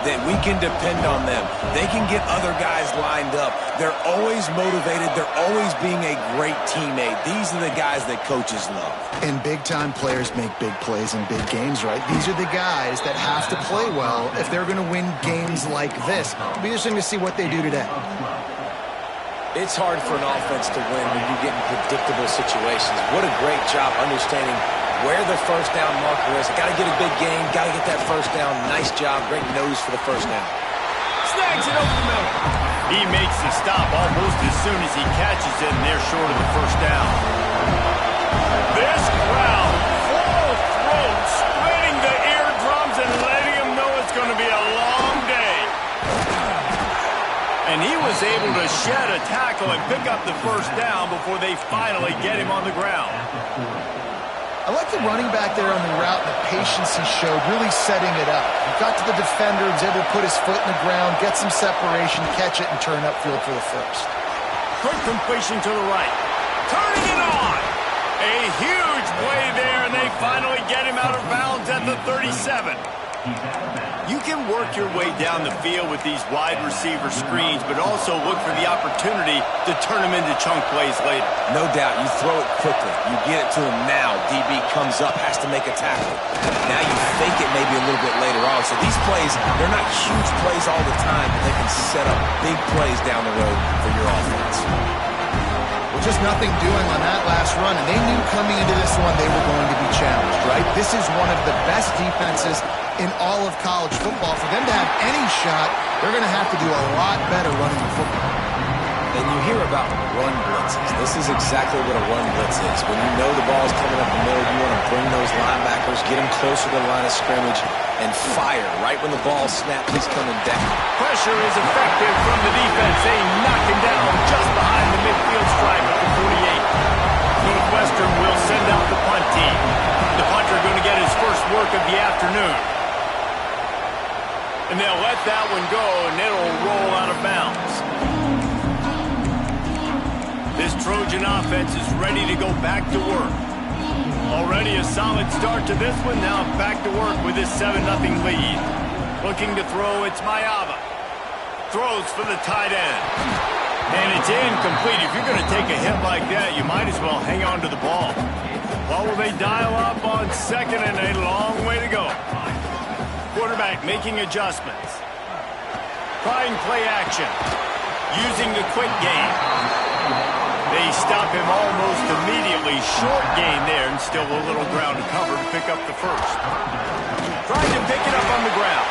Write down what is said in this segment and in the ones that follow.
that we can depend on them. They can get other guys lined up. They're always motivated. They're always being a great teammate. These are the guys that coaches love. And big-time players make big plays in big games, right? These are the guys that have to play well if they're going to win games like this. It'll be interesting to see what they do today. It's hard for an offense to win when you get in predictable situations. What a great job understanding where the first down marker is. Got to get a big gain. Got to get that first down. Nice job. Great nose for the first down. Snags it over the middle. He makes the stop almost as soon as he catches it, and they're short of the first down. This crowd full of throats, splitting the eardrums and letting them know it's going to be a long day. And he was able to shed a tackle and pick up the first down before they finally get him on the ground. I like the running back there on the route, the patience he showed, really setting it up. He got to the defender, was able to put his foot in the ground, get some separation, catch it, and turn upfield for the first. Quick completion to the right. Turning it on. A huge play there, and they finally get him out of bounds at the 37. You can work your way down the field with these wide receiver screens, but also look for the opportunity to turn them into chunk plays later. No doubt. You throw it quickly. You get it to him now. DB comes up, has to make a tackle. Now you fake it maybe a little bit later on. So these plays, they're not huge plays all the time, but they can set up big plays down the road for your offense. Well, just nothing doing on that last run, and they knew coming into this one they were going to be challenged, right? This is one of the best defenses in all of college football. For them to have any shot, they're going to have to do a lot better running the football. And you hear about run blitzes. This is exactly what a run blitz is. When you know the ball's coming up the middle, you want to bring those linebackers, get them closer to the line of scrimmage, and fire right when the ball snaps. He's coming down. Pressure is effective from the defense. They knock him down just behind the midfield stripe at the 48. Northwestern will send out the punt team. The punter going to get his first work of the afternoon. And they'll let that one go, and it'll roll out of bounds. This Trojan offense is ready to go back to work. Already a solid start to this one. Now back to work with this 7-0 lead. Looking to throw, it's Mayava. Throws for the tight end. And it's incomplete. If you're going to take a hit like that, you might as well hang on to the ball. Well, will they dial up on second, and a long way to go. Quarterback making adjustments. Trying play action. Using the quick game. They stop him almost immediately. Short gain there, and still a little ground to cover to pick up the first. Trying to pick it up on the ground.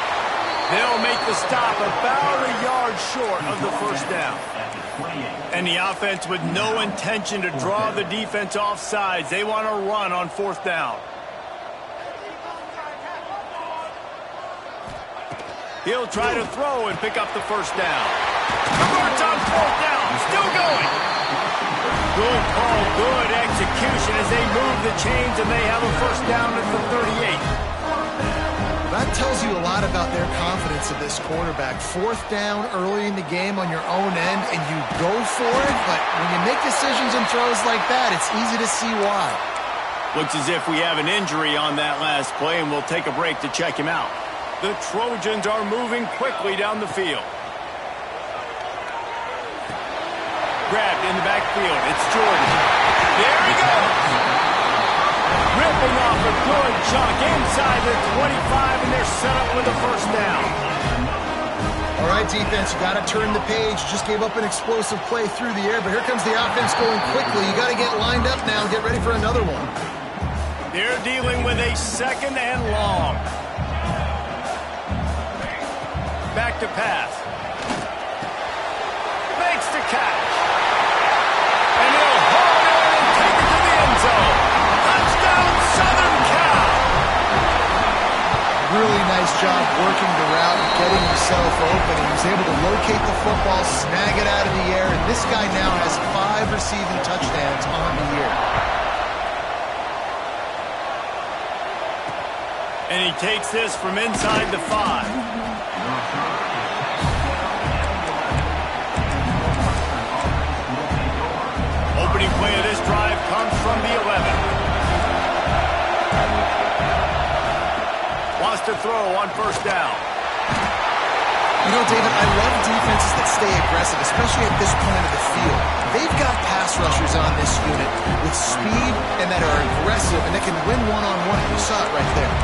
They'll make the stop about a yard short of the first down. And the offense with no intention to draw the defense off sides. They want to run on fourth down. He'll try to throw and pick up the first down. Converts on fourth down. Still going. Good call, good execution as they move the chains, and they have a first down at the 38. That tells you a lot about their confidence of this quarterback. Fourth down early in the game on your own end, and you go for it, but when you make decisions and throws like that, it's easy to see why. Looks as if we have an injury on that last play, and we'll take a break to check him out. The Trojans are moving quickly down the field. Grabbed in the backfield. It's Jordan. There he goes. Ripping off a good chunk inside the 25, and they're set up with a first down. All right, defense, you got to turn the page. Just gave up an explosive play through the air, but here comes the offense going quickly. You got to get lined up now and get ready for another one. They're dealing with a second and long. Back to pass. Makes the catch. And he'll hold it and take it to the end zone. Touchdown, Southern Cal. Really nice job working the route and getting himself open. He was able to locate the football, snag it out of the air, and this guy now has 5 receiving touchdowns on the year. And he takes this from inside the 5. Opening play of this drive comes from the 11. Wants to throw on first down. You know, David, I love defenses that stay aggressive, especially at this point of the field. They've got pass rushers on this unit with speed and that are aggressive and that can win one-on-one. You saw it right there.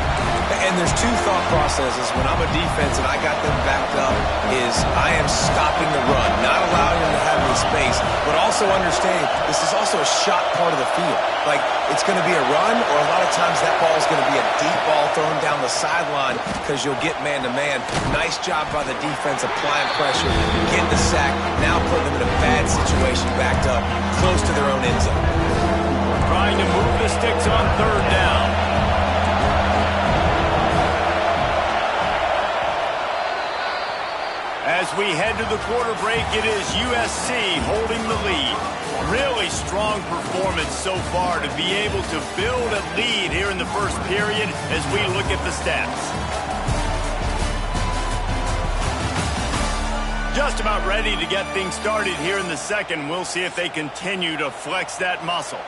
And there's two thought processes when I'm a defense and I got them backed up is I am stopping the run, not allowing them to have any space, but also understanding this is also a shot part of the field. Like, it's going to be a run, or a lot of times that ball is going to be a deep ball thrown down the sideline because you'll get man-to-man. Nice job by the defense applying pressure, getting the sack, now putting them in a bad situation backed up close to their own end zone. Trying to move the sticks on third down. As we head to the quarter break, it is USC holding the lead. Really strong performance so far to be able to build a lead here in the first period as we look at the stats. Just about ready to get things started here in the second. We'll see if they continue to flex that muscle.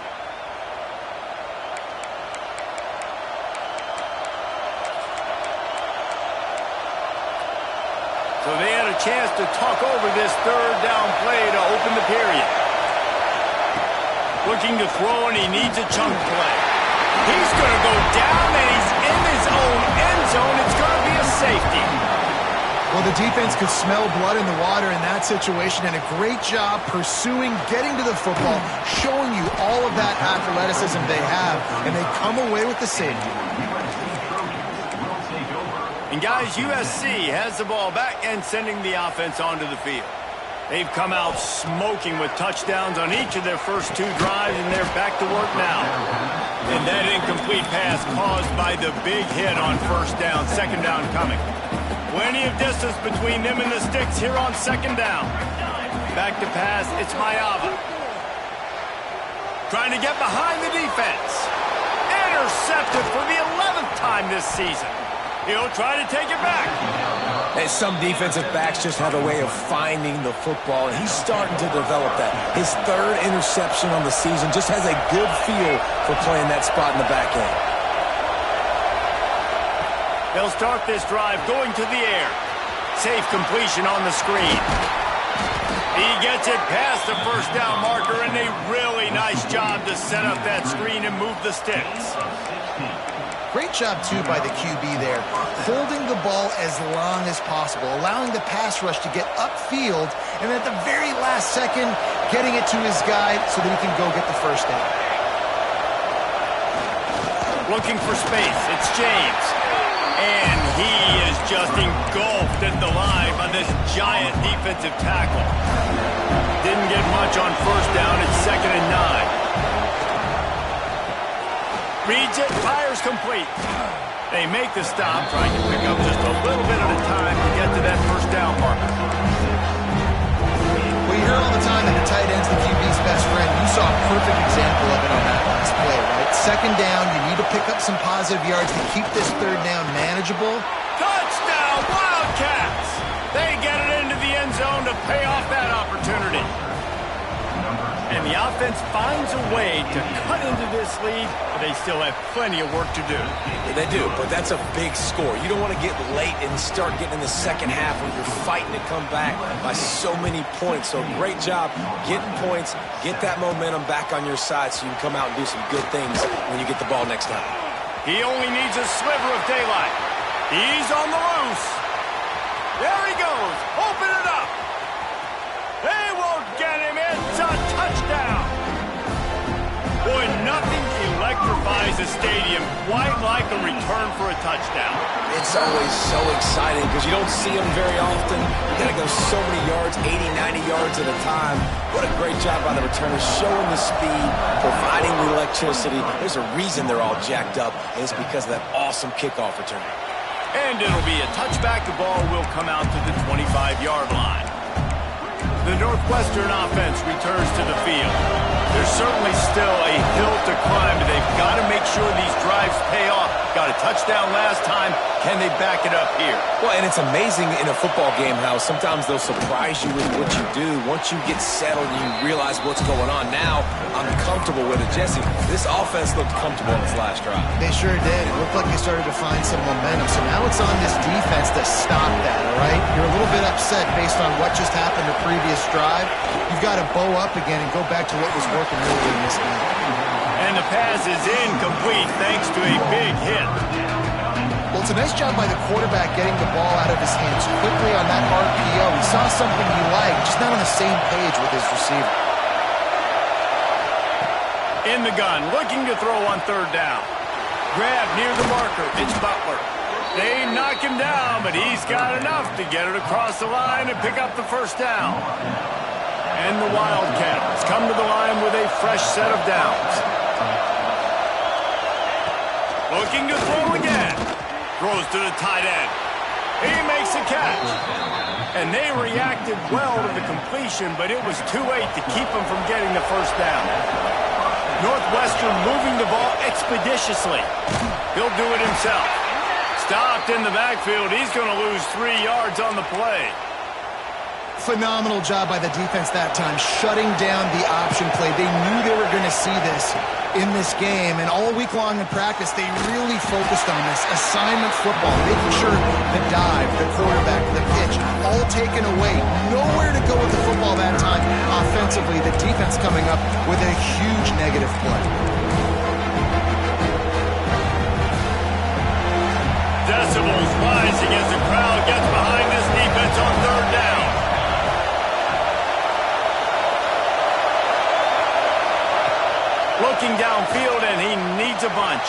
So they had a chance to talk over this third down play to open the period. Looking to throw, and he needs a chunk play. He's going to go down, and he's in his own end zone. It's going to be a safety. Well, the defense could smell blood in the water in that situation, and a great job pursuing, getting to the football, showing you all of that athleticism they have, and they come away with the safety. And guys, USC has the ball back and sending the offense onto the field. They've come out smoking with touchdowns on each of their first two drives, and they're back to work now. And that incomplete pass caused by the big hit on first down, second down coming. Plenty of distance between them and the sticks here on second down. Back to pass, it's Mayava. Trying to get behind the defense. Intercepted for the 11th time this season. He'll try to take it back. And some defensive backs just have a way of finding the football, and he's starting to develop that. His third interception on the season just has a good feel for playing that spot in the back end. They'll start this drive going to the air. Safe completion on the screen. He gets it past the first down marker, and a really nice job to set up that screen and move the sticks. Great job, too, by the QB there, holding the ball as long as possible, allowing the pass rush to get upfield, and at the very last second, getting it to his guy so that he can go get the first down. Looking for space, it's James. And he is just engulfed at the line by this giant defensive tackle. Didn't get much on first down, it's 2nd and 9. Reads it, fires complete. They make the stop, trying to pick up just a little bit at a time to get to that first down marker. Well, you hear all the time that the tight end's the QB's best friend. You saw a perfect example of it on that last play, right? Second down, you need to pick up some positive yards to keep this third down manageable. Touchdown, Wildcats! They get it into the end zone to pay off that opportunity. And the offense finds a way to cut into this lead, but they still have plenty of work to do. Yeah, they do, but that's a big score. You don't want to get late and start getting in the second half when you're fighting to come back by so many points. So great job getting points, get that momentum back on your side so you can come out and do some good things when you get the ball next time. He only needs a sliver of daylight. He's on the loose. There he goes. Open it up. They won't get him. It's a touchdown. Boy, nothing electrifies a stadium quite like a return for a touchdown. It's always so exciting because you don't see them very often. You got to go so many yards, 80, 90 yards at a time. What a great job by the returners, showing the speed, providing the electricity. There's a reason they're all jacked up, and it's because of that awesome kickoff return. And it'll be a touchback. The ball will come out to the 25-yard line. The Northwestern offense returns to the field. There's certainly still a hill to climb. They've got to make sure these drives pay off. got a touchdown last time. Can they back it up here? Well, and it's amazing in a football game how sometimes they'll surprise you with what you do. Once you get settled and you realize what's going on, now I'm comfortable with it. Jesse, this offense looked comfortable in this last drive. They sure did. It looked like they started to find some momentum. So now it's on this defense to stop that, all right? You're a little bit upset based on what just happened the previous drive. You've got to bow up again and go back to what was working really in this game. And the pass is incomplete thanks to a big hit. Well, it's a nice job by the quarterback getting the ball out of his hands quickly on that RPO. He saw something he liked, just not on the same page with his receiver. In the gun, looking to throw on third down. Grab near the marker. It's Butler. They knock him down, but he's got enough to get it across the line and pick up the first down. And the Wildcats come to the line with a fresh set of downs. Looking to throw again. Throws to the tight end. He makes a catch. And they reacted well to the completion, but it was too late to keep him from getting the first down. Northwestern moving the ball expeditiously. He'll do it himself. Stopped in the backfield. He's going to lose 3 yards on the play. Phenomenal job by the defense that time, shutting down the option play. They knew they were going to see this in this game, and all week long in practice, they really focused on this assignment football, making sure the dive, the quarterback, the pitch, all taken away. Nowhere to go with the football that time offensively. The defense coming up with a huge negative play. Decibels rising as the crowd gets behind this defense on third down. Looking downfield, and he needs a bunch.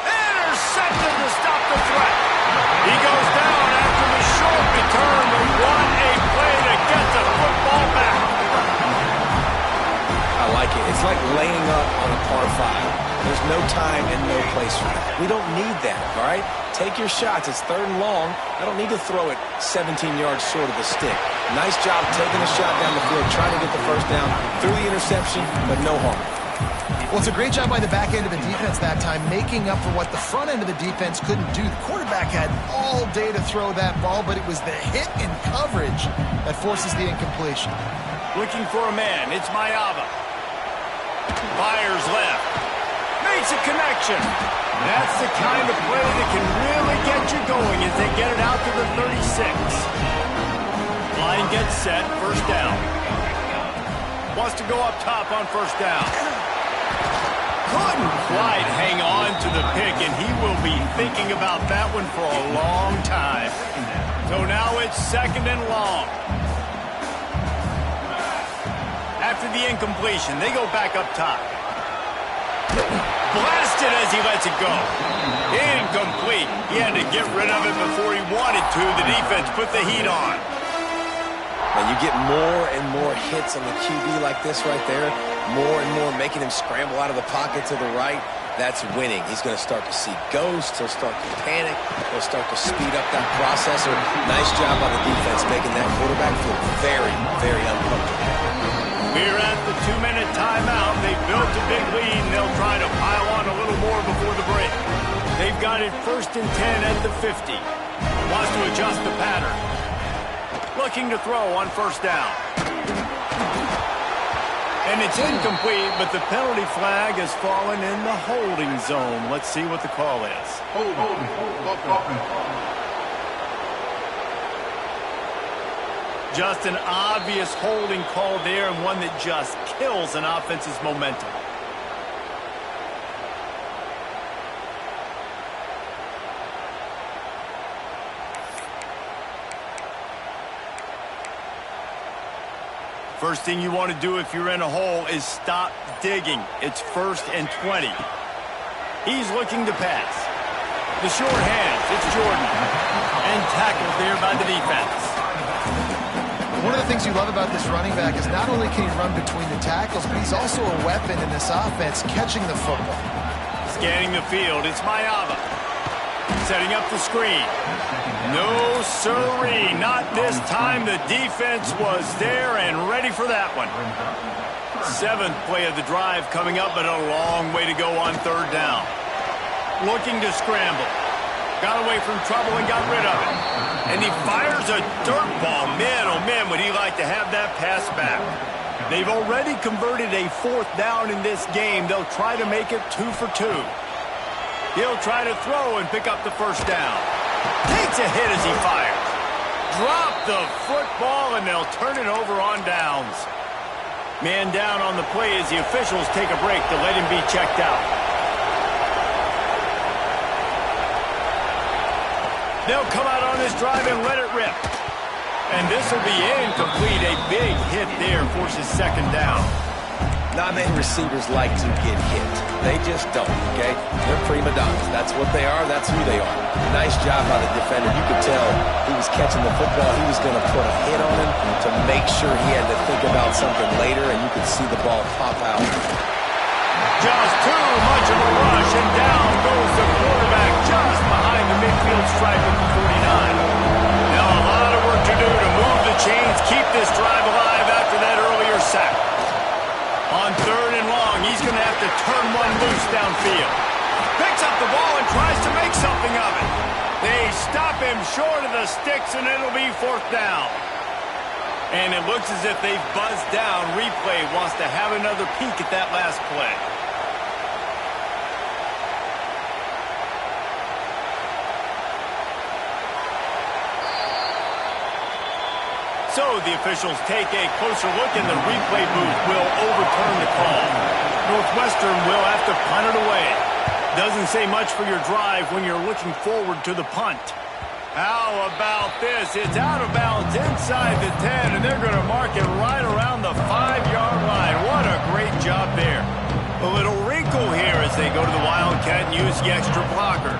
Intercepted to stop the threat. He goes down after the short return, but what a play to get the football back. I like it. It's like laying up on a par 5. There's no time and no place for that. We don't need that, all right? Take your shots. It's third and long. I don't need to throw it 17 yards short of the stick. Nice job taking a shot down the field, trying to get the first down, through the interception, but no harm. Well, it's a great job by the back end of the defense that time, making up for what the front end of the defense couldn't do. The quarterback had all day to throw that ball, but it was the hit and coverage that forces the incompletion. Looking for a man. It's Mayava. Fires left. Makes a connection. That's the kind of play that can really get you going as they get it out to the 36. Line gets set, first down. Wants to go up top on first down. Couldn't quite hang on to the pick, and he will be thinking about that one for a long time. So now it's second and long. After the incompletion, they go back up top. Blasted as he lets it go. Incomplete. He had to get rid of it before he wanted to. The defense put the heat on. And you get more and more hits on the QB like this right there, more and more making him scramble out of the pocket to the right. That's winning. He's going to start to see ghosts. He'll start to panic. He'll start to speed up that processor. Nice job by the defense making that quarterback feel very, very uncomfortable. We're at the 2-minute timeout. They've built a big lead, and they'll try to pile on a little more before the break. They've got it first and 10 at the 50. Wants to adjust the pattern. Looking to throw on first down. And it's incomplete, but the penalty flag has fallen in the holding zone. Let's see what the call is. Hold. Just an obvious holding call there, and one that just kills an offense's momentum. First thing you want to do if you're in a hole is stop digging. It's first and 20. He's looking to pass. The short hands, it's Jordan. And tackled there by the defense. One of the things you love about this running back is not only can he run between the tackles, but he's also a weapon in this offense, catching the football. Scanning the field, it's Mayava. Setting up the screen. No siree, not this time. The defense was there and ready for that one. 7th play of the drive coming up, but a long way to go on third down. looking to scramble. Got away from trouble and got rid of it. And he fires a dirt ball. Man, oh man, would he like to have that pass back. They've already converted a 4th down in this game. They'll try to make it 2 for 2. He'll try to throw and pick up the 1st down. Takes a hit as he fires. Drop the football, and they'll turn it over on downs. Man down on the play as the officials take a break to let him be checked out. They'll come out on this drive and let it rip. And this will be incomplete. A big hit there forces 2nd down. Not many receivers like to get hit. They just don't, okay? They're prima donnas. That's what they are. That's who they are. Nice job by the defender. You could tell he was catching the football. He was going to put a hit on him to make sure he had to think about something later, and you could see the ball pop out. Just too much of a rush, and down goes the quarterback just behind the midfield stripe of the 49. Now a lot of work to do to move the chains, keep this drive alive after that earlier sack. On 3rd and long, he's going to have to turn one loose downfield. Picks up the ball and tries to make something of it. They stop him short of the sticks, and it'll be 4th down. And it looks as if they've buzzed down. Replay wants to have another peek at that last play. So the officials take a closer look, and the replay booth will overturn the call. Northwestern will have to punt it away. Doesn't say much for your drive when you're looking forward to the punt. How about this? It's out of bounds inside the 10, and they're going to mark it right around the 5-yard line. What a great job there. A little wrinkle here as they go to the Wildcat and use the extra blocker.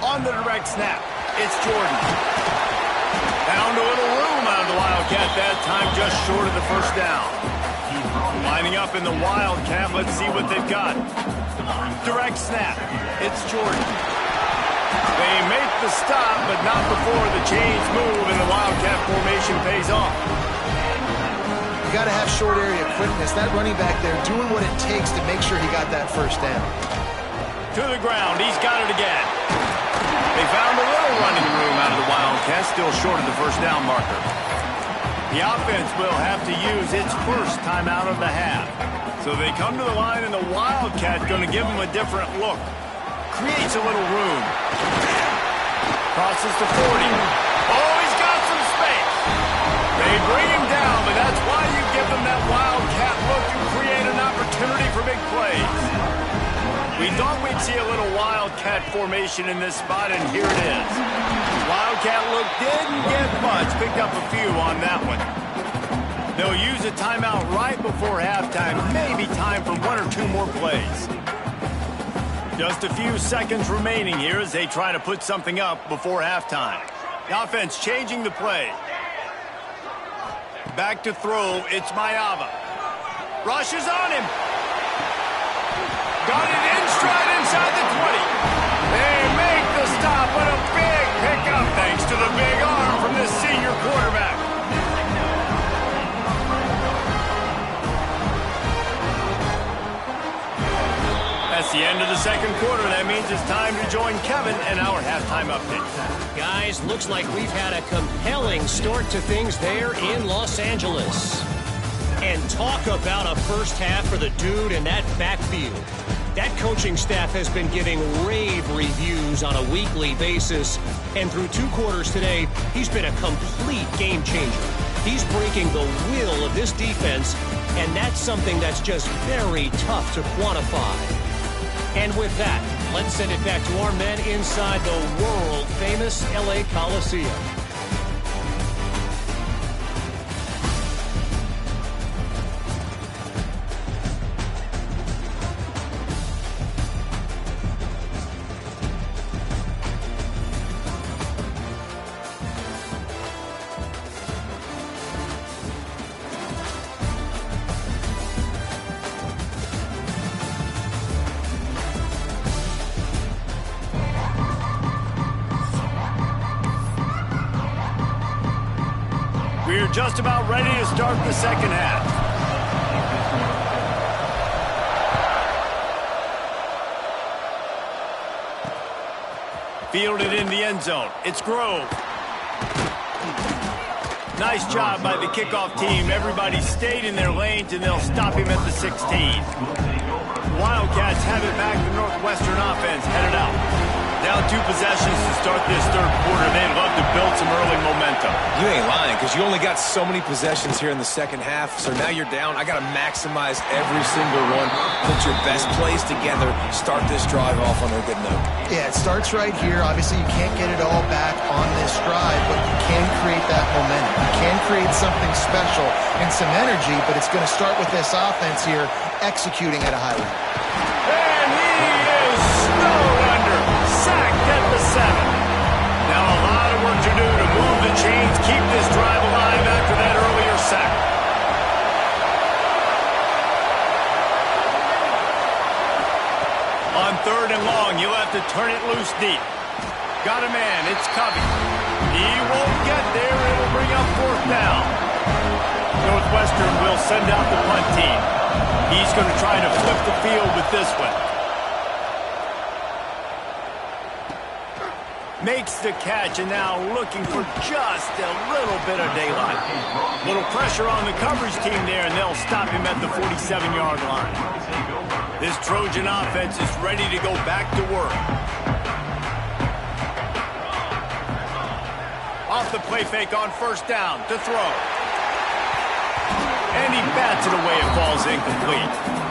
On the direct snap, it's Jordan. Found a little room out of the Wildcat that time, just short of the 1st down. Lining up in the Wildcat, let's see what they've got. Direct snap, it's Jordan. They make the stop, but not before the chains move and the Wildcat formation pays off. You got to have short area quickness. That running back there doing what it takes to make sure he got that 1st down. To the ground, he's got it again. They found a little running room out of the Wildcat, still short of the 1st down marker. The offense will have to use its 1st timeout of the half. So they come to the line, and the Wildcat going to give them a different look. Creates a little room. Crosses to 40. Oh, he's got some space. They bring him down, but that's why you give them that Wildcat look to create an opportunity for big plays. We thought we'd see a little Wildcat formation in this spot, and here it is. Wildcat look didn't get much. Picked up a few on that one. They'll use a timeout right before halftime. Maybe time for 1 or 2 more plays. Just a few seconds remaining here as they try to put something up before halftime. The offense changing the play. Back to throw, it's Mayava. Rushes on him. Got it in stride inside the 20. They make the stop, but a big pickup thanks to the big arm from this senior quarterback. That's the end of the 2nd quarter. That means it's time to join Kevin and our halftime update. Guys, looks like we've had a compelling start to things there in Los Angeles. And talk about a 1st half for the dude in that backfield. That coaching staff has been giving rave reviews on a weekly basis. And through 2 quarters today, he's been a complete game changer. He's breaking the will of this defense, and that's something that's just very tough to quantify. And with that, let's send it back to our men inside the world-famous LA Coliseum. We're just about ready to start the 2nd half. Fielded in the end zone. It's Grove. Nice job by the kickoff team. Everybody stayed in their lanes, and they'll stop him at the 16. Wildcats have it back. The Northwestern offense headed out. Down 2 possessions to start this third quarter. They'd love to build some early momentum. You ain't lying, because you only got so many possessions here in the second half, so now you're down. I got to maximize every single one. Put your best plays together. Start this drive off on a good note. Yeah, it starts right here. Obviously, you can't get it all back on this drive, but you can create that momentum. You can create something special and some energy, but it's going to start with this offense here executing at a high level. And he is snowed under. Sacked at the 7. Now a lot of work to do to move the chains, keep this drive alive after that earlier sack. On 3rd and long, you'll have to turn it loose deep. Got a man, it's Covey. He won't get there, it'll bring up 4th down. Northwestern will send out the punt team. He's going to try to flip the field with this one. Makes the catch, and now looking for just a little bit of daylight. Little pressure on the coverage team there, and they'll stop him at the 47-yard line. This Trojan offense is ready to go back to work. Off the play fake on 1st down to throw. And he bats it away. It falls incomplete.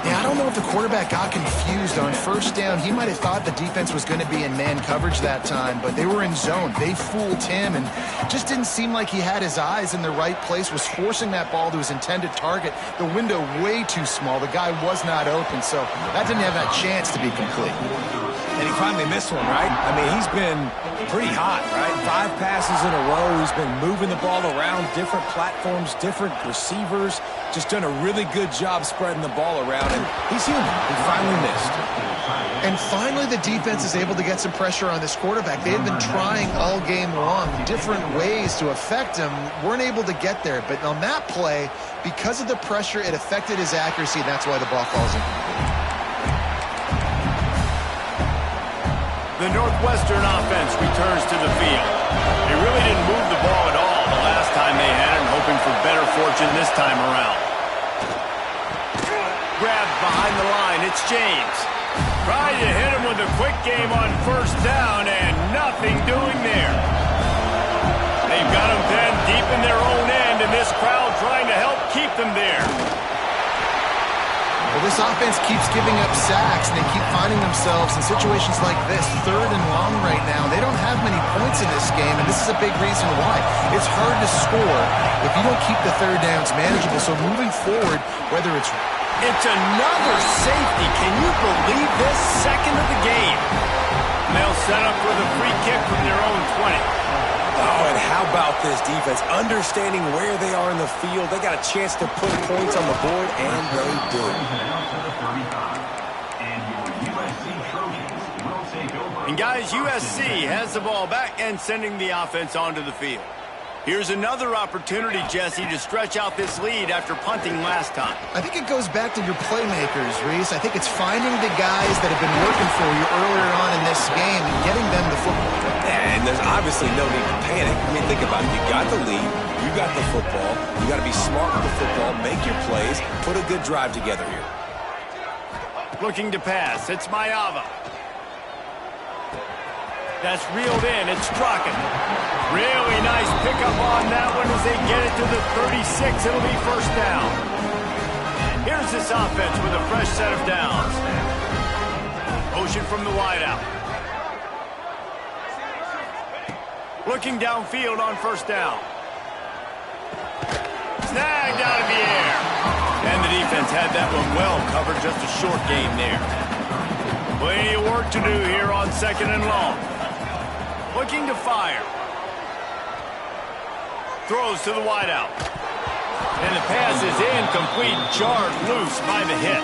Yeah, I don't know if the quarterback got confused on 1st down. He might have thought the defense was going to be in man coverage that time, but they were in zone. They fooled him, and just didn't seem like he had his eyes in the right place, was forcing that ball to his intended target. The window way too small. The guy was not open, so that didn't have that chance to be complete. And he finally missed one, right? I mean, he's been pretty hot, right? 5 passes in a row. He's been moving the ball around, different platforms, different receivers. Just done a really good job spreading the ball around, and he's human. He finally missed. And finally, the defense is able to get some pressure on this quarterback. They've been trying all game long, different ways to affect him. Weren't able to get there, but on that play, because of the pressure, it affected his accuracy, and that's why the ball falls incomplete. The Northwestern offense returns to the field. They really didn't move the ball at all the last time they had it, hoping for better fortune this time around. Grabbed behind the line, it's James. Trying to hit him with a quick game on 1st down, and nothing doing there. They've got him pinned deep in their own end, and this crowd trying to help keep them there. Well, this offense keeps giving up sacks, and they keep finding themselves in situations like this, 3rd and long right now. They don't have many points in this game, and this is a big reason why. It's hard to score if you don't keep the 3rd downs manageable. So moving forward, whether it's another safety. Can you believe this? 2nd of the game. And they'll set up for the free kick from their own 20. Oh, and how about this defense? Understanding where they are in the field. They got a chance to put points on the board, and they do. And guys, USC has the ball back and sending the offense onto the field. Here's another opportunity, Jesse, to stretch out this lead after punting last time. I think it goes back to your playmakers, Reese. I think it's finding the guys that have been working for you earlier on in this game and getting them the football. And there's obviously no need to panic. I mean, think about it. You got the lead. You got the football. You got to be smart with the football. Make your plays. Put a good drive together here. Looking to pass. It's Mayava. That's reeled in. It's Strachan. Really nice pickup on that one as they get it to the 36. It'll be 1st down. Here's this offense with a fresh set of downs. Motion from the wideout. Looking downfield on 1st down. Snagged out of the air. And the defense had that one well covered. Just a short game there. Plenty of work to do here on 2nd and long. Looking to fire. Throws to the wideout. And the pass is incomplete. Jarred loose by the hit.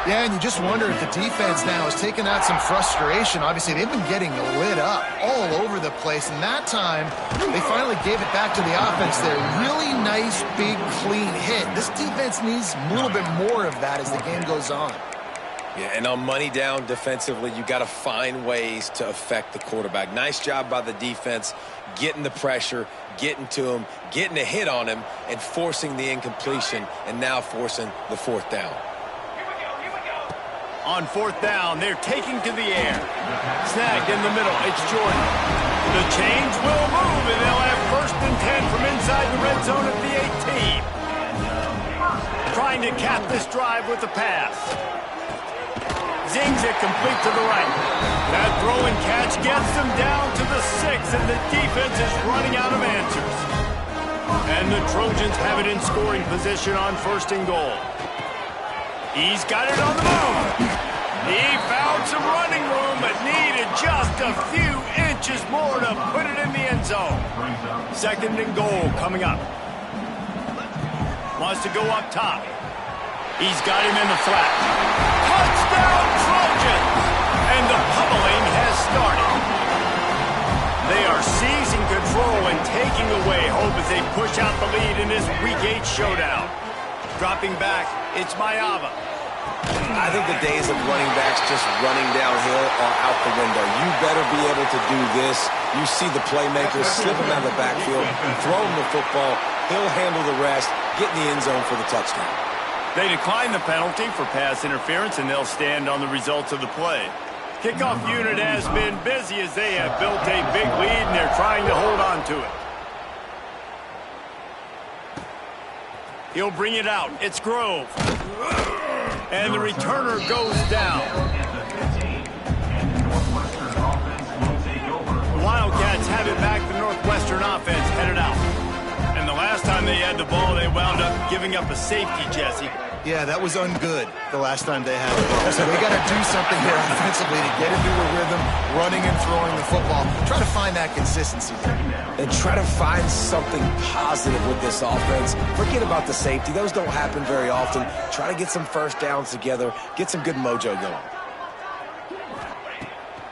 Yeah, and you just wonder if the defense now has taken out some frustration. Obviously, they've been getting lit up all over the place. And that time, they finally gave it back to the offense there. Really nice, big, clean hit. This defense needs a little bit more of that as the game goes on. Yeah, and on money down defensively, you got to find ways to affect the quarterback. Nice job by the defense, getting the pressure, getting to him, getting a hit on him, and forcing the incompletion, and now forcing the fourth down. On fourth down, they're taking to the air. Snagged in the middle, it's Jordan. The chains will move, and they'll have 1st and 10 from inside the red zone at the 18. Trying to cap this drive with the pass. Zings it complete to the right. That throw and catch gets them down to the 6, and the defense is running out of answers. And the Trojans have it in scoring position on 1st and goal. He's got it on the move. He found some running room, but needed just a few inches more to put it in the end zone. 2nd and goal coming up. Wants to go up top. He's got him in the flat. Touchdown, Trojans! And the pummeling has started. They are seizing control and taking away hope as they push out the lead in this Week 8 showdown. Dropping back, it's Maava. I think the days of running backs just running downhill are out the window. You better be able to do this. You see the playmakers slip him out of the backfield, throw him the football, he'll handle the rest, get in the end zone for the touchdown. They decline the penalty for pass interference, and they'll stand on the results of the play. Kickoff unit has been busy as they have built a big lead, and they're trying to hold on to it. He'll bring it out. It's Grove. And the returner goes down. The Wildcats have it back. The Northwestern offense headed out. And the last time they had the ball, they wound up giving up a safety, Jesse. Yeah, that was ungood the last time they had the ball. So they got to do something here offensively to get into a rhythm, running and throwing the football. Try to find that consistency there. And try to find something positive with this offense. Forget about the safety. Those don't happen very often. Try to get some first downs together. Get some good mojo going.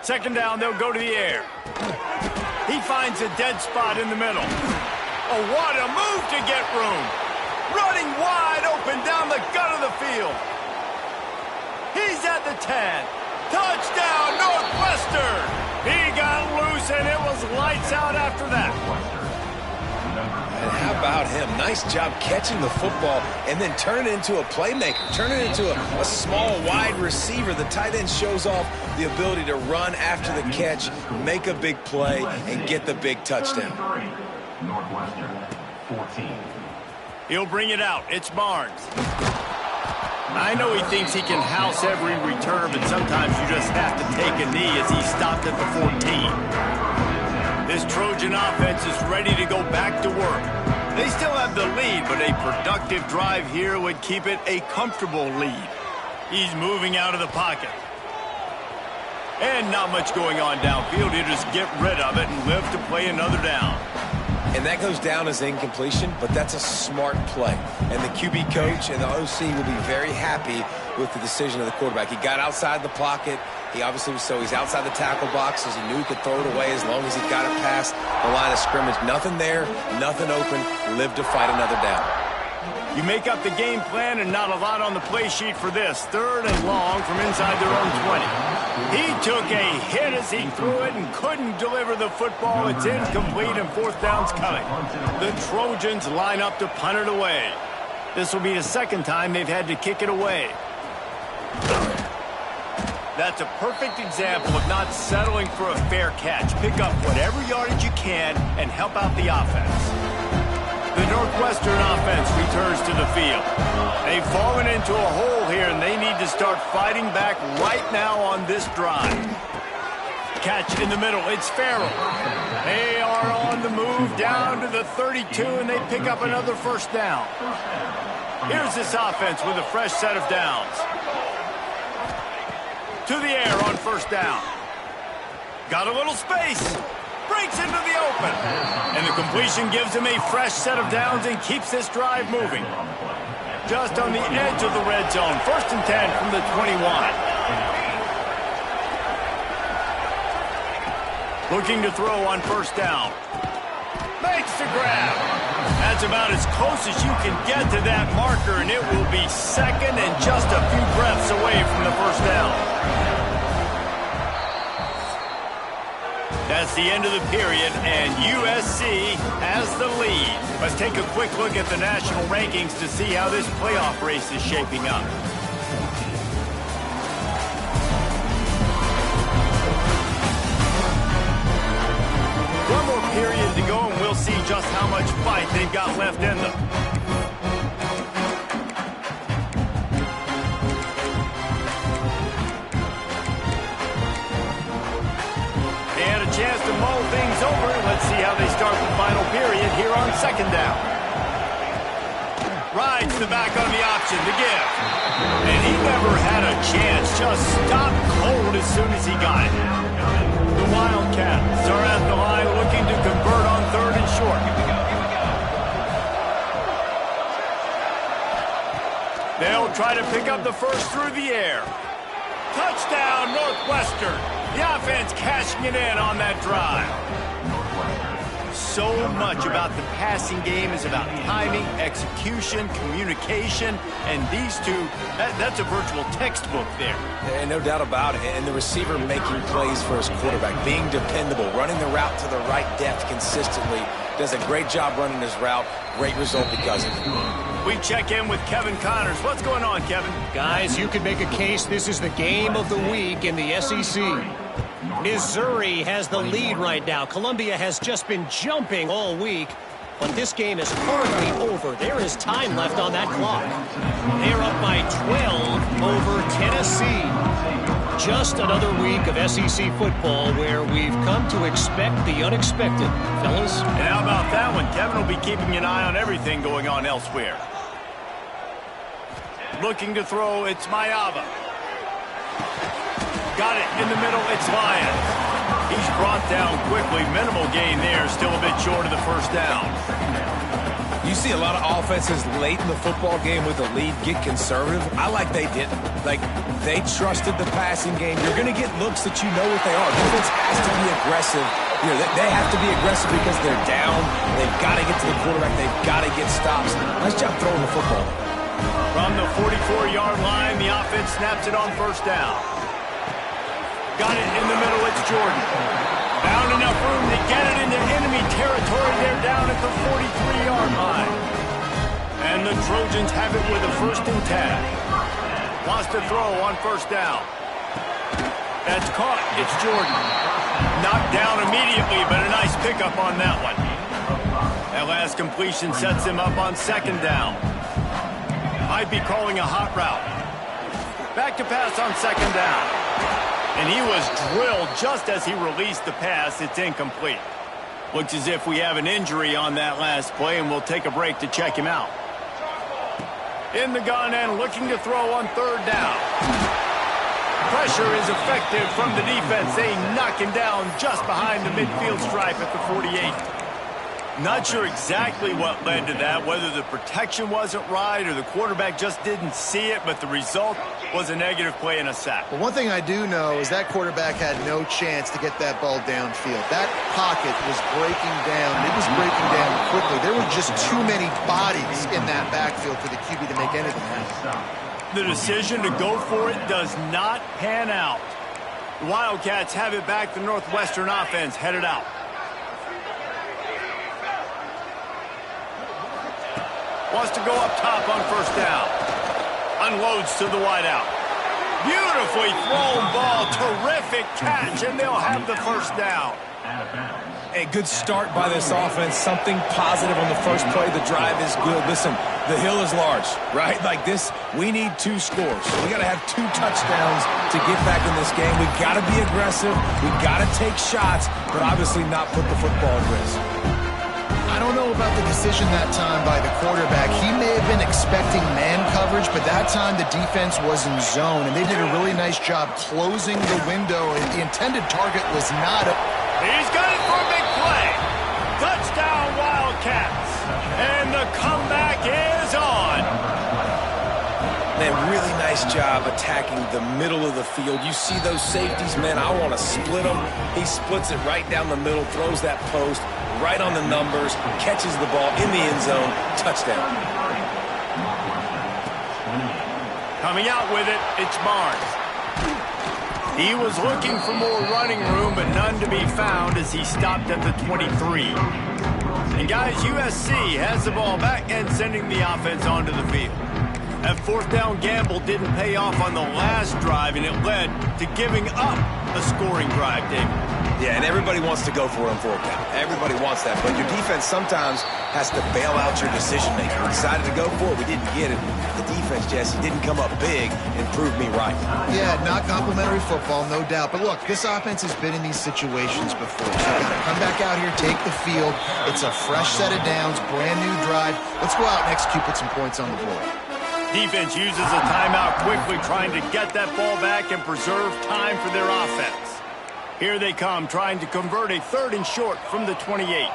2nd down, they'll go to the air. He finds a dead spot in the middle. Oh, what a move to get room. Running wide open down the gut of the field. He's at the 10. Touchdown, Northwestern. He got loose, and it was lights out after that. And how about him? Nice job catching the football and then turn it into a playmaker. Turn it into a small, wide receiver. The tight end shows off the ability to run after the catch, make a big play, and get the big touchdown. Northwestern, 14. He'll bring it out. It's Barnes. I know he thinks he can house every return, but sometimes you just have to take a knee as he stopped at the 14. This Trojan offense is ready to go back to work. They still have the lead, but a productive drive here would keep it a comfortable lead. He's moving out of the pocket. And not much going on downfield. He'll just get rid of it and live to play another down. And that goes down as incompletion, but that's a smart play. And the QB coach and the OC will be very happy with the decision of the quarterback. He got outside the pocket. He obviously was he's outside the tackle boxes. He knew he could throw it away as long as he got it past the line of scrimmage. Nothing there, nothing open. Live to fight another down. You make up the game plan and not a lot on the play sheet for this. 3rd and long from inside their own 20. He took a hit as he threw it and couldn't deliver the football. It's incomplete and 4th down's coming. The Trojans line up to punt it away. This will be the 2nd time they've had to kick it away. That's a perfect example of not settling for a fair catch. Pick up whatever yardage you can and help out the offense. The Northwestern offense returns to the field. They've fallen into a hole here, and they need to start fighting back right now on this drive. Catch in the middle. It's Farrell. They are on the move down to the 32, and they pick up another 1st down. Here's this offense with a fresh set of downs. To the air on 1st down. Got a little space. Breaks into the open. And the completion gives him a fresh set of downs and keeps this drive moving. Just on the edge of the red zone. 1st and 10 from the 21. Looking to throw on 1st down. Makes the grab. That's That's about as close as you can get to that marker, and it will be second and just a few breaths away from the first down. That's the end of the period, and USC has the lead. Let's take a quick look at the national rankings to see how this playoff race is shaping up. One more period to go, and we'll see just how much fight they've got left in them. They had a chance to mull things over. Let's see how they start the final period here on second down. Rides the back on the option to give. And he never had a chance. Just stopped cold as soon as he got it. The Wildcats are at the line looking to convert on third and short. They'll try to pick up the first through the air. Touchdown, Northwestern. The offense cashing it in on that drive. So much about the passing game is about timing, execution, communication, and these two, that's a virtual textbook there. And no doubt about it. And the receiver making plays for his quarterback, being dependable, running the route to the right depth consistently. Does a great job running his route. Great result because of it. We check in with Kevin Connors. What's going on, Kevin? Guys, you could make a case this is the game of the week in the SEC. Missouri has the lead right now. Columbia has just been jumping all week, but this game is hardly over. There is time left on that clock. They're up by 12 over Tennessee. Just another week of SEC football where we've come to expect the unexpected, fellas. And how about that one? Kevin will be keeping an eye on everything going on elsewhere. Looking to throw, it's Mayava. Got it in the middle, it's Lyon. He's brought down quickly. Minimal gain there, still a bit short of the first down. You see a lot of offenses late in the football game with the lead get conservative. I like they didn't. Like, they trusted the passing game. You're going to get looks that you know what they are. Defense has to be aggressive. You know, they have to be aggressive because they're down. They've got to get to the quarterback. They've got to get stops. Nice job throwing the football. From the 44-yard line, the offense snaps it on first down. Got it in the middle, it's Jordan. Found enough room to get it into enemy territory. They're down at the 43-yard line. And the Trojans have it with a 1st and 10. Wants to throw on first down. That's caught, it's Jordan. Knocked down immediately, but a nice pickup on that one. That last completion sets him up on second down. Might be calling a hot route. Back to pass on second down. And he was drilled just as he released the pass. It's incomplete. Looks as if we have an injury on that last play, and we'll take a break to check him out. In the gun and looking to throw on third down. Pressure is effective from the defense. They knock him down just behind the midfield stripe at the 48. Not sure exactly what led to that, whether the protection wasn't right or the quarterback just didn't see it, but the result was a negative play and a sack. But one thing I do know is that quarterback had no chance to get that ball downfield. That pocket was breaking down. It was breaking down quickly. There were just too many bodies in that backfield for the QB to make anything happen. The decision to go for it does not pan out. The Wildcats have it back. The Northwestern offense headed out. Wants to go up top on first down. Unloads to the wideout. Beautifully thrown ball. Terrific catch, and they'll have the first down. A good start by this offense. Something positive on the first play. The drive is good. Listen, the hill is large, right? Like this, we need 2 scores. We got to have 2 touchdowns to get back in this game. We got to be aggressive. We got to take shots, but obviously not put the football at risk. I don't know about the decision that time by the quarterback. He may have been expecting man coverage, but that time the defense was in zone, and they did a really nice job closing the window. The intended target was not a... He's got it for a big play. Touchdown, Wildcats. And the comeback is on. Man, really nice job attacking the middle of the field. You see those safeties, man, I want to split them. He splits it right down the middle, throws that post, right on the numbers, catches the ball in the end zone, touchdown. Coming out with it, it's Barnes. He was looking for more running room, but none to be found as he stopped at the 23. And guys, USC has the ball back and sending the offense onto the field. That fourth down gamble didn't pay off on the last drive, and it led to giving up a scoring drive, David. Yeah, and everybody wants to go for it on fourth down. Everybody wants that, but your defense sometimes has to bail out your decision-making. We decided to go for it. We didn't get it. The defense, Jesse, didn't come up big and prove me right. Yeah, not complimentary football, no doubt. But look, this offense has been in these situations before. So you got to come back out here, take the field. It's a fresh set of downs, brand new drive. Let's go out and execute, put some points on the board. Defense uses a timeout quickly, trying to get that ball back and preserve time for their offense. Here they come, trying to convert a 3rd and short from the 28.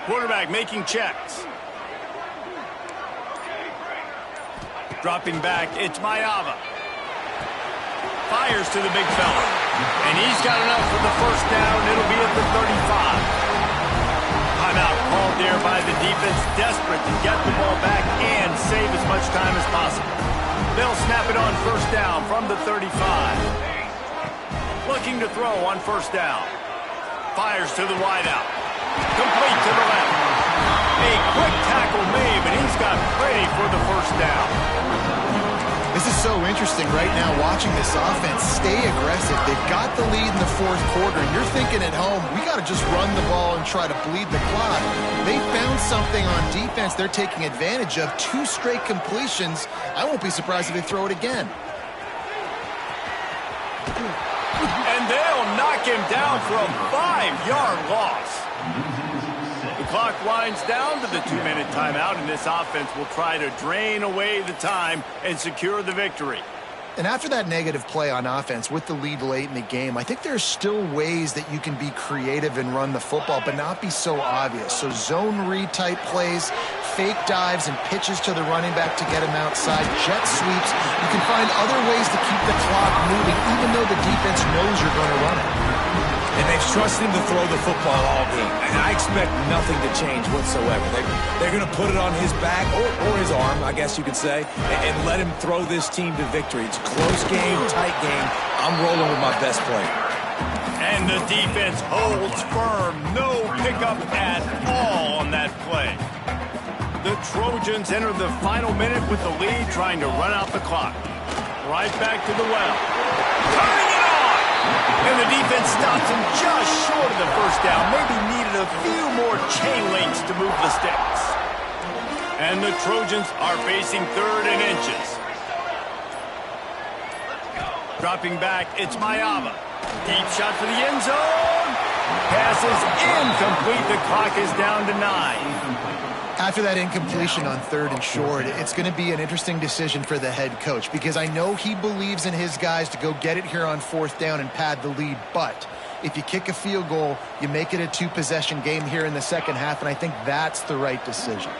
Quarterback making checks. Dropping back, it's Mayava. Fires to the big fella. And he's got enough for the first down. It'll be at the 35. Timeout called there by the defense, desperate to get the ball back and save as much time as possible. They'll snap it on first down from the 35. Looking to throw on first down. Fires to the wideout. Complete to the left. A quick tackle made, but he's got plenty for the first down. This is so interesting right now, watching this offense stay aggressive. They've got the lead in the fourth quarter, and you're thinking at home, we got to just run the ball and try to bleed the clock. They found something on defense they're taking advantage of. 2 straight completions. I won't be surprised if they throw it again. And they'll knock him down for a 5-yard loss. The clock winds down to the 2-minute timeout, and this offense will try to drain away the time and secure the victory. And after that negative play on offense with the lead late in the game, I think there's still ways that you can be creative and run the football, but not be so obvious. So zone read type plays, fake dives and pitches to the running back to get him outside, jet sweeps. You can find other ways to keep the clock moving, even though the defense knows you're going to run it. And they've trusted him to throw the football all game. And I expect nothing to change whatsoever. They're going to put it on his back, or his arm, I guess you could say, and let him throw this team to victory. It's a close game, tight game. I'm rolling with my best player. And the defense holds firm. No pickup at all on that play. The Trojans enter the final minute with the lead, trying to run out the clock. Right back to the well. Turning it on! And the defense stops him just short of the first down. Maybe needed a few more chain links to move the sticks. And the Trojans are facing 3rd and inches. Dropping back, it's Mayava. Deep shot for the end zone. Pass is incomplete. The clock is down to 9. After that incompletion on 3rd and short, it's going to be an interesting decision for the head coach, because I know he believes in his guys to go get it here on 4th down and pad the lead. But if you kick a field goal, you make it a 2-possession game here in the second half, and I think that's the right decision.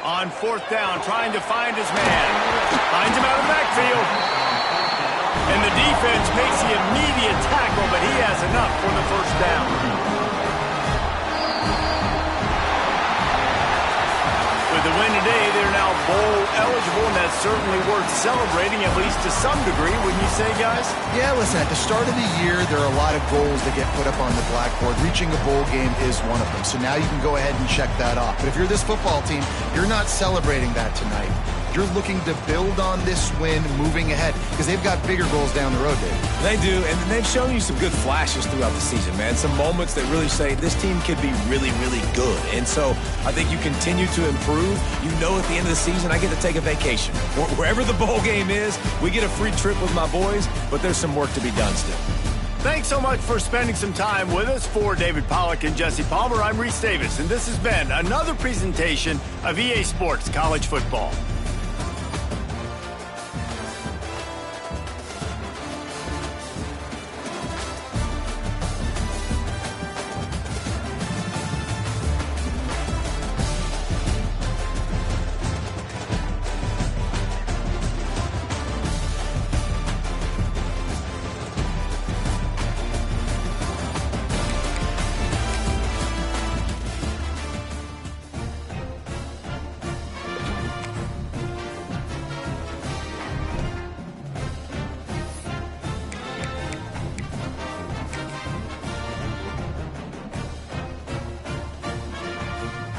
On 4th down, trying to find his man. Finds him out of the backfield. And the defense makes the immediate tackle, but he has enough for the first down. With the win today, they're now bowl eligible, and that's certainly worth celebrating, at least to some degree, wouldn't you say, guys? Yeah, listen, at the start of the year, there are a lot of goals that get put up on the blackboard. Reaching a bowl game is one of them. So now you can go ahead and check that off. But if you're this football team, you're not celebrating that tonight. You're looking to build on this win moving ahead, because they've got bigger goals down the road, Dave. They do, and they've shown you some good flashes throughout the season, man. Some moments that really say this team could be really, really good. And so I think you continue to improve. You know at the end of the season, I get to take a vacation. Wherever the bowl game is, we get a free trip with my boys, but there's some work to be done still. Thanks so much for spending some time with us. For David Pollack and Jesse Palmer, I'm Reese Davis, and this has been another presentation of EA Sports College Football.